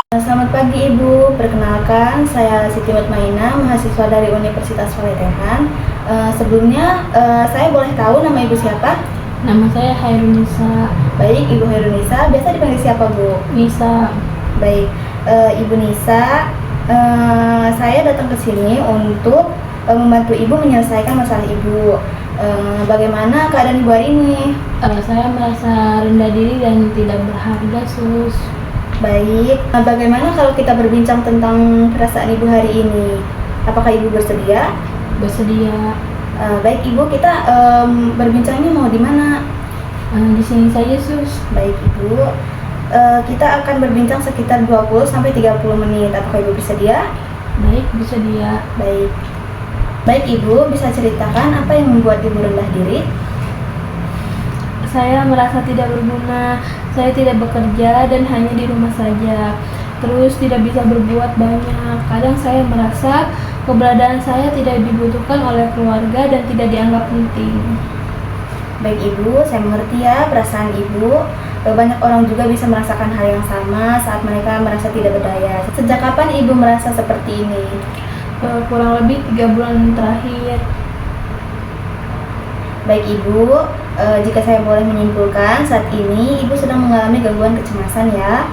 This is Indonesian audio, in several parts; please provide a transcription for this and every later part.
Selamat pagi Ibu, perkenalkan saya Siti Mutmainah, mahasiswa dari Universitas Valetehan. Sebelumnya saya boleh tahu nama Ibu siapa? Nama saya Hairunisa. Baik, Ibu Hairunisa, biasa dipanggil siapa Bu? Nisa. Baik, Ibu Nisa, saya datang ke sini untuk membantu Ibu menyelesaikan masalah Ibu. Bagaimana keadaan Ibu hari ini? Saya merasa rendah diri dan tidak berharga, Sus. Baik, bagaimana kalau kita berbincang tentang perasaan Ibu hari ini? Apakah Ibu bersedia? Bersedia. Baik Ibu, kita berbincangnya mau di mana? Di sini saja, Sus. Baik Ibu, kita akan berbincang sekitar 20-30 menit. Apakah Ibu bersedia? Baik, bersedia. Baik. Baik Ibu, bisa ceritakan apa yang membuat Ibu rendah diri? Saya merasa tidak berguna. Saya tidak bekerja dan hanya di rumah saja. Terus tidak bisa berbuat banyak. Kadang saya merasa keberadaan saya tidak dibutuhkan oleh keluarga dan tidak dianggap penting. Baik Ibu, saya mengerti ya perasaan Ibu. Banyak orang juga bisa merasakan hal yang sama saat mereka merasa tidak berdaya. Sejak kapan Ibu merasa seperti ini? Kurang lebih 3 bulan terakhir. Baik Ibu, jika saya boleh menyimpulkan, saat ini Ibu sedang mengalami gangguan kecemasan ya,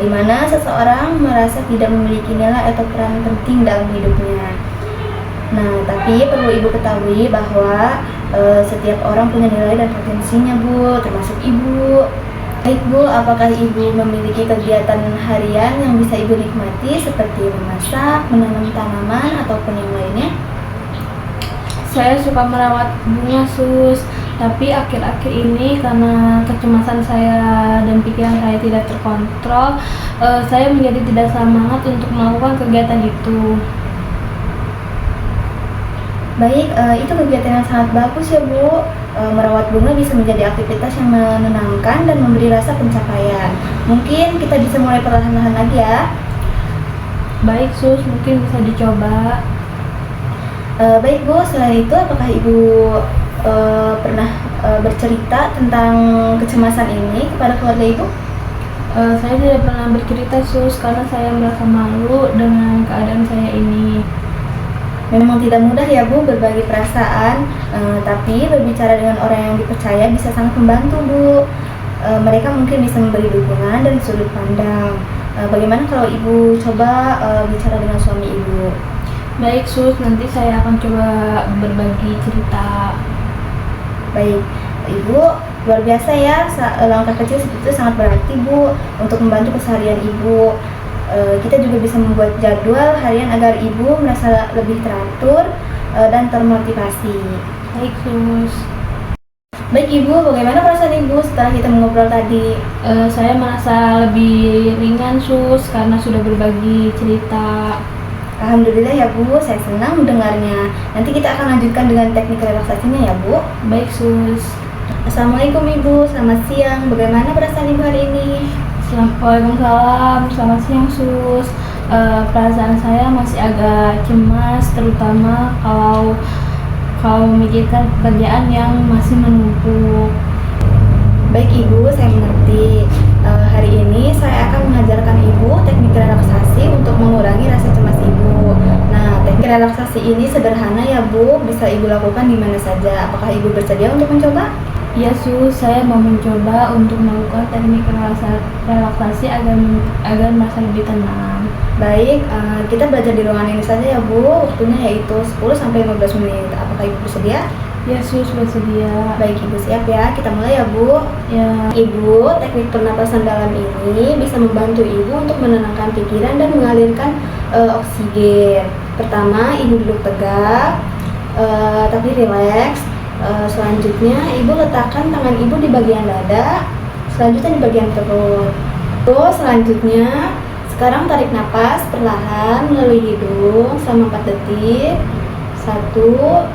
di mana seseorang merasa tidak memiliki nilai atau peran penting dalam hidupnya. Nah, tapi perlu Ibu ketahui bahwa setiap orang punya nilai dan potensinya Bu, termasuk Ibu. Baik Bu, apakah Ibu memiliki kegiatan harian yang bisa Ibu nikmati seperti memasak, menanam tanaman, ataupun yang lainnya? Saya suka merawat bunga, Sus. Tapi akhir-akhir ini karena kecemasan saya dan pikiran saya tidak terkontrol, saya menjadi tidak semangat untuk melakukan kegiatan itu. Baik, itu kegiatan yang sangat bagus ya Bu. Merawat bunga bisa menjadi aktivitas yang menenangkan dan memberi rasa pencapaian. Mungkin kita bisa mulai perlahan-lahan lagi ya. Baik, Sus, mungkin bisa dicoba. Baik Bu, selain itu apakah Ibu pernah bercerita tentang kecemasan ini kepada keluarga Ibu? Saya tidak pernah bercerita, Sus, karena saya merasa malu dengan keadaan saya ini. Memang tidak mudah ya Bu berbagi perasaan, tapi berbicara dengan orang yang dipercaya bisa sangat membantu Bu. Mereka mungkin bisa memberi dukungan dan sudut pandang. Bagaimana kalau Ibu coba bicara dengan suami Ibu? Baik, Sus, nanti saya akan coba berbagi cerita. Baik, Ibu luar biasa ya, langkah kecil seperti itu sangat berarti Bu untuk membantu keseharian Ibu. Kita juga bisa membuat jadwal harian agar Ibu merasa lebih teratur dan termotivasi. Baik, Sus. Baik Ibu, bagaimana perasaan Ibu setelah kita mengobrol tadi? Saya merasa lebih ringan, Sus, karena sudah berbagi cerita. Alhamdulillah ya Bu, saya senang mendengarnya. Nanti kita akan lanjutkan dengan teknik relaksasinya ya Bu. Baik, Sus. Assalamualaikum Ibu, selamat siang. Bagaimana perasaan Ibu hari ini? Waalaikumsalam, selamat siang, Sus. Perasaan saya masih agak cemas, terutama kalau memikirkan pekerjaan yang masih menumpuk. Baik Ibu, saya mengerti. Hari ini saya akan mengajarkan Ibu teknik relaksasi untuk mengurangi rasa cemas Ibu. Nah, teknik relaksasi ini sederhana ya Bu, bisa Ibu lakukan di mana saja. Apakah Ibu bersedia untuk mencoba? Ya, Sus, saya mau mencoba untuk melakukan teknik relaksasi agar merasa lebih tenang. Baik, kita belajar di ruangan ini saja ya Bu. Waktunya yaitu 10-15 menit. Apakah Ibu bersedia? Ya, Sus, bersedia. Baik Ibu, siap ya. Kita mulai ya Bu. Ya. Ibu, teknik pernapasan dalam ini bisa membantu Ibu untuk menenangkan pikiran dan mengalirkan oksigen. Pertama, Ibu duduk tegak, tapi rileks. Selanjutnya, Ibu letakkan tangan Ibu di bagian dada, selanjutnya di bagian perut. Terus selanjutnya, sekarang tarik napas perlahan melalui hidung selama 4 detik. 1,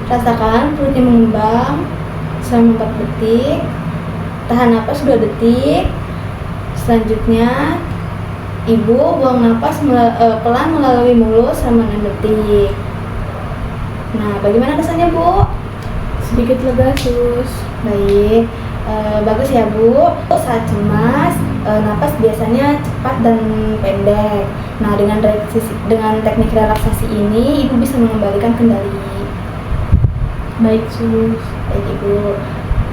rasakan perutnya mengembang selama 4 detik. Tahan napas 2 detik. Selanjutnya, Ibu buang napas pelan melalui mulut selama 6 detik. Nah, bagaimana kesannya Bu? Sedikit lega, Sus. Baik, Bagus ya Bu. Saat cemas, napas biasanya cepat dan pendek. Nah, dengan teknik relaksasi ini, Ibu bisa mengembalikan kendali. Baik sus. Baik Ibu.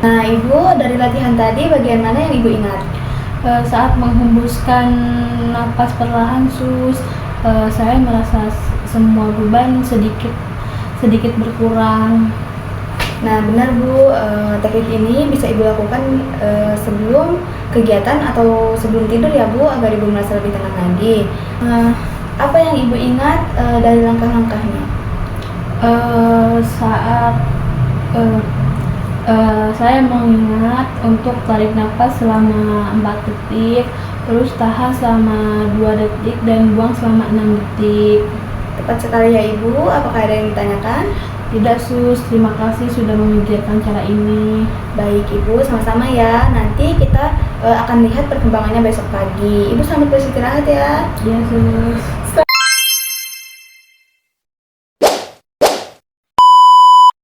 Nah, Ibu dari latihan tadi bagian mana yang Ibu ingat? Saat menghembuskan napas perlahan sus, saya merasa semua beban sedikit berkurang. Nah, benar Bu, teknik ini bisa Ibu lakukan sebelum kegiatan atau sebelum tidur ya Bu, agar Ibu merasa lebih tenang lagi. Apa yang Ibu ingat dari langkah-langkahnya? Saat saya mengingat untuk tarik nafas selama 4 detik, terus tahan selama 2 detik, dan buang selama 6 detik. Tepat sekali ya Ibu, apakah ada yang ditanyakan? Tidak sus, terima kasih sudah memikirkan cara ini. Baik Ibu, sama-sama ya. Nanti kita akan lihat perkembangannya besok pagi. Ibu selamat beristirahat ya. Ya sus.